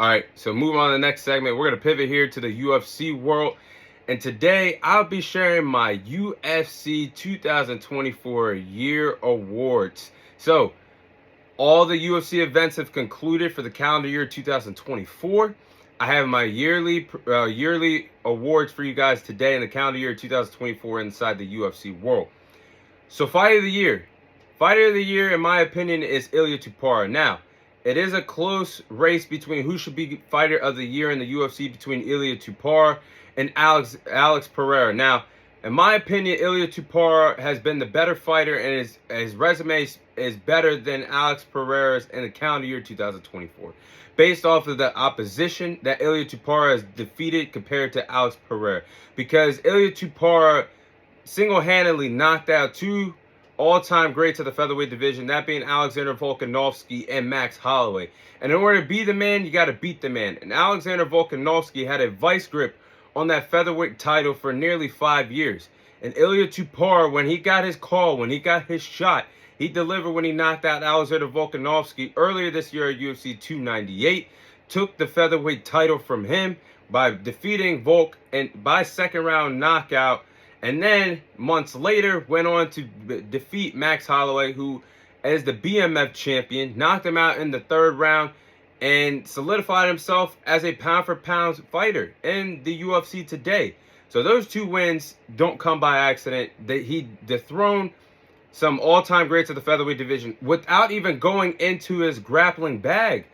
All right, so move on to the next segment. We're going to pivot here to the UFC world. And today I'll be sharing my UFC 2024 year awards. So all the UFC events have concluded for the calendar year 2024. I have my yearly awards for you guys today in the calendar year 2024 inside the UFC world. So Fighter of the Year. Fighter of the Year, in my opinion, is Ilia Topuria. Now, it is a close race between who should be Fighter of the Year in the UFC between Ilia Topuria and Alex Pereira. Now, in my opinion, Ilia Topuria has been the better fighter, and his resume is better than Alex Pereira's in the calendar year 2024. Based off of the opposition that Ilia Topuria has defeated compared to Alex Pereira. Because Ilia Topuria single-handedly knocked out two all-time greats of the featherweight division, that being Alexander Volkanovski and Max Holloway. And in order to be the man, you got to beat the man. And Alexander Volkanovski had a vice grip on that featherweight title for nearly 5 years. And Ilia Topuria, when he got his call, when he got his shot, he delivered when he knocked out Alexander Volkanovski earlier this year at UFC 298, took the featherweight title from him by defeating Volk and by second round knockout. And then, months later, went on to defeat Max Holloway, who is the BMF champion, knocked him out in the third round, and solidified himself as a pound-for-pound fighter in the UFC today. So those two wins don't come by accident. He dethroned some all-time greats of the featherweight division without even going into his grappling bag.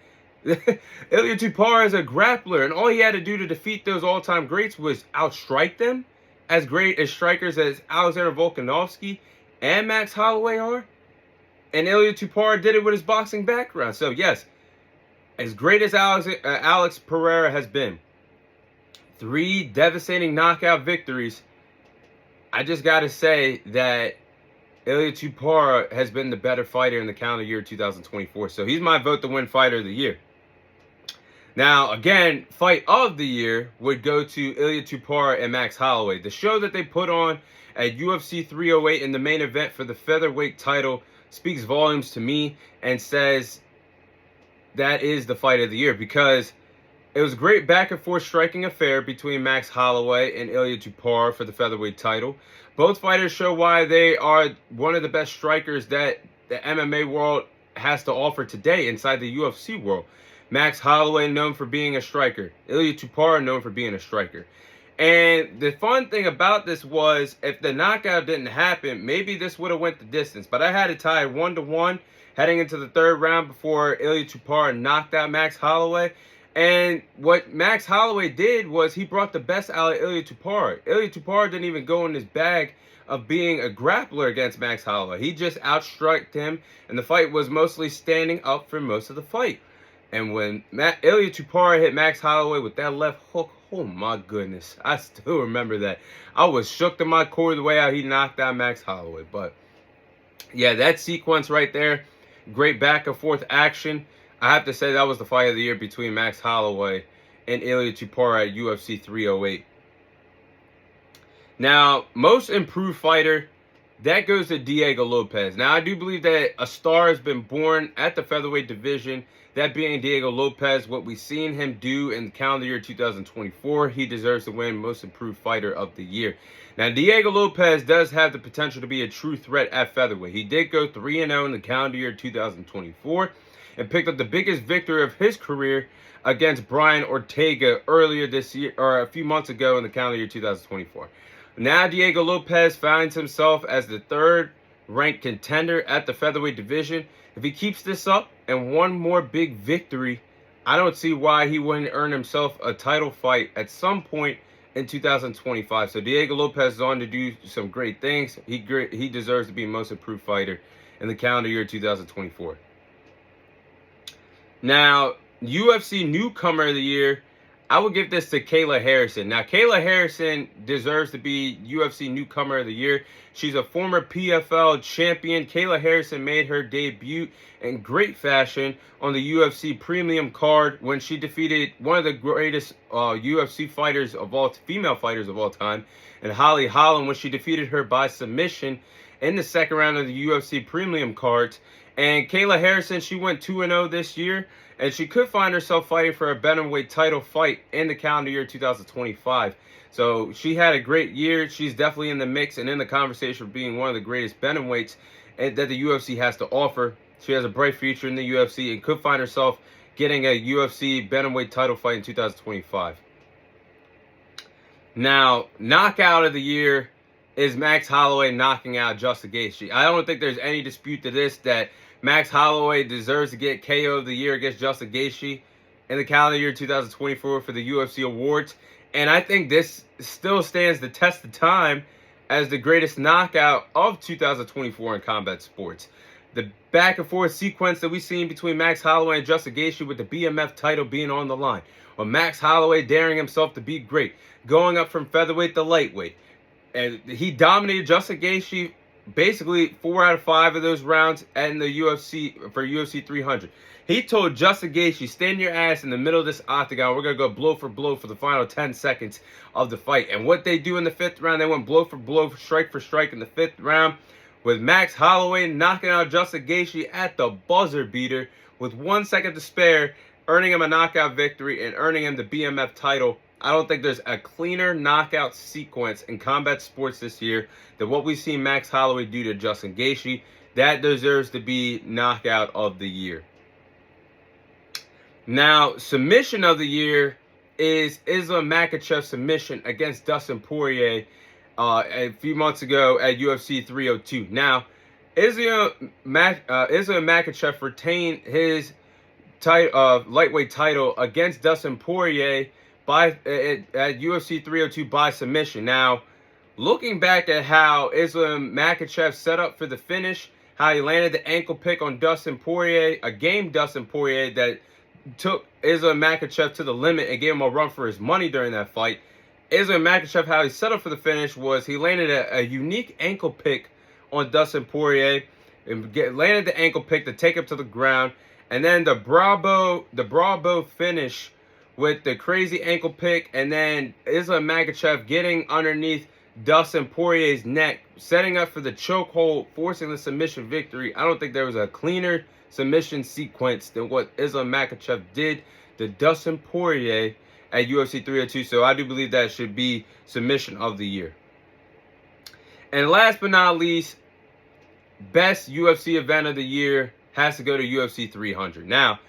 Ilia Topuria is a grappler, and all he had to do to defeat those all-time greats was outstrike them. As great as strikers as Alexander Volkanovski and Max Holloway are. And Ilia Topuria did it with his boxing background. So yes, as great as Alex Pereira has been, 3 devastating knockout victories, I just got to say that Ilia Topuria has been the better fighter in the calendar year 2024. So he's my vote to win Fighter of the Year. Now, again, Fight of the Year would go to Ilia Topuria and Max Holloway. The show that they put on at UFC 308 in the main event for the featherweight title speaks volumes to me and says that is the Fight of the Year, because it was a great back-and-forth striking affair between Max Holloway and Ilia Topuria for the featherweight title. Both fighters show why they are one of the best strikers that the MMA world has to offer today inside the UFC world. Max Holloway known for being a striker. Ilia Topuria known for being a striker. And the fun thing about this was, if the knockout didn't happen, maybe this would have went the distance. But I had it tied 1-1 heading into the third round before Ilia Topuria knocked out Max Holloway. And what Max Holloway did was he brought the best out of Ilia Topuria. Ilia Topuria didn't even go in his bag of being a grappler against Max Holloway. He just outstruck him, and the fight was mostly standing up for most of the fight. And when Ilia Topuria hit Max Holloway with that left hook, oh my goodness, I still remember that. I was shook to my core the way how he knocked out Max Holloway. But yeah, that sequence right there, great back and forth action. I have to say that was the Fight of the Year between Max Holloway and Ilia Topuria at UFC 308. Now, most improved fighter, that goes to Diego Lopez. Now, I do believe that a star has been born at the featherweight division, that being Diego Lopez. What we've seen him do in the calendar year 2024, he deserves to win Most Improved Fighter of the Year. Now, Diego Lopez does have the potential to be a true threat at featherweight. He did go 3-0 in the calendar year 2024 and picked up the biggest victory of his career against Brian Ortega earlier this year, or a few months ago in the calendar year 2024. Now Diego Lopez finds himself as the third-ranked contender at the featherweight division. If he keeps this up and one more big victory, I don't see why he wouldn't earn himself a title fight at some point in 2025. So Diego Lopez is on to do some great things. He deserves to be Most Improved Fighter in the calendar year 2024. Now, UFC Newcomer of the Year, I would give this to Kayla Harrison. Now, Kayla Harrison deserves to be UFC Newcomer of the Year. She's a former PFL champion. Kayla Harrison made her debut in great fashion on the UFC Premium card when she defeated one of the greatest UFC fighters of all, female fighters of all time, and Holly Holland, when she defeated her by submission in the second round of the UFC Premium cards. And Kayla Harrison, she went 2-0 this year, and she could find herself fighting for a bantamweight title fight in the calendar year 2025. So she had a great year. She's definitely in the mix and in the conversation for being one of the greatest bantamweights that the UFC has to offer. She has a bright future in the UFC and could find herself getting a UFC bantamweight title fight in 2025. Now, knockout of the year is Max Holloway knocking out Justin Gaethje. I don't think there's any dispute to this that Max Holloway deserves to get KO of the year against Justin Gaethje in the calendar year 2024 for the UFC awards. And I think this still stands the test of time as the greatest knockout of 2024 in combat sports. The back and forth sequence that we've seen between Max Holloway and Justin Gaethje with the BMF title being on the line, or Max Holloway daring himself to be great, going up from featherweight to lightweight. And he dominated Justin Gaethje basically 4 out of 5 of those rounds in the UFC for UFC 300. He told Justin Gaethje, stand your ass in the middle of this octagon. We're going to go blow for blow for the final 10 seconds of the fight. And what they do in the 5th round, they went blow for blow, strike for strike in the 5th round, with Max Holloway knocking out Justin Gaethje at the buzzer beater with 1 second to spare, earning him a knockout victory and earning him the BMF title. I don't think there's a cleaner knockout sequence in combat sports this year than what we've seen Max Holloway do to Justin Gaethje. That deserves to be knockout of the year. Now, submission of the year is Islam Makhachev's submission against Dustin Poirier a few months ago at UFC 302. Now, Islam Makhachev retained his lightweight title against Dustin Poirier at UFC 302 by submission. Now, looking back at how Islam Makhachev set up for the finish, how he landed the ankle pick on Dustin Poirier, a game Dustin Poirier that took Islam Makhachev to the limit and gave him a run for his money during that fight. Islam Makhachev, how he set up for the finish was he landed a unique ankle pick on Dustin Poirier and landed the ankle pick to take him to the ground, and then the Bravo finish with the crazy ankle pick, and then Islam Makhachev getting underneath Dustin Poirier's neck, setting up for the chokehold, forcing the submission victory. I don't think there was a cleaner submission sequence than what Islam Makhachev did to Dustin Poirier at UFC 302. So I do believe that should be submission of the year. And last but not least, best UFC event of the year has to go to UFC 300. Now,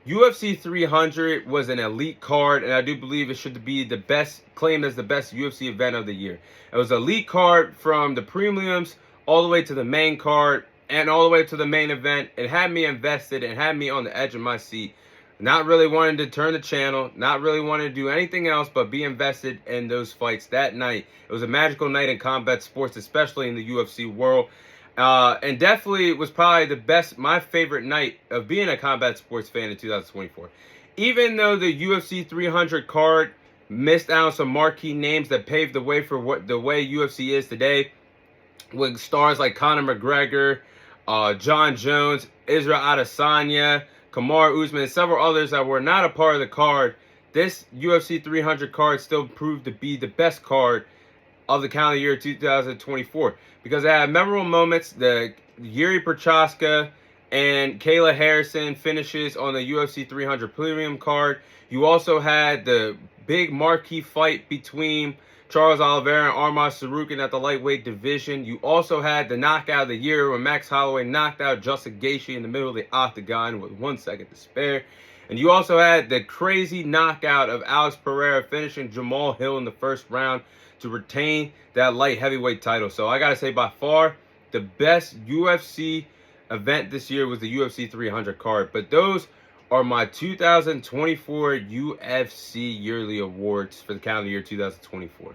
UFC 300 was an elite card, and I do believe it should be the best, claimed as the best UFC event of the year. It was an elite card from the prelims all the way to the main card and all the way to the main event. It had me invested and had me on the edge of my seat, not really wanting to turn the channel, not really wanting to do anything else but be invested in those fights that night. It was a magical night in combat sports, especially in the UFC world. And definitely was probably the best, my favorite night of being a combat sports fan in 2024. Even though the UFC 300 card missed out on some marquee names that paved the way for what the way UFC is today, with stars like Conor McGregor, John Jones, Israel Adesanya, Kamaru Usman, and several others that were not a part of the card, this UFC 300 card still proved to be the best card of the calendar year 2024, because it had memorable moments. The Yuri Prochazka and Kayla Harrison finishes on the UFC 300 premium card. You also had the big marquee fight between Charles Oliveira and Arman Tsarukyan at the lightweight division. You also had the knockout of the year when Max Holloway knocked out Justin Gaethje in the middle of the octagon with 1 second to spare. And you also had the crazy knockout of Alex Pereira finishing Jamal Hill in the first round to retain that light heavyweight title. So I gotta say, by far, the best UFC event this year was the UFC 300 card. But those are my 2024 UFC yearly awards for the calendar year 2024.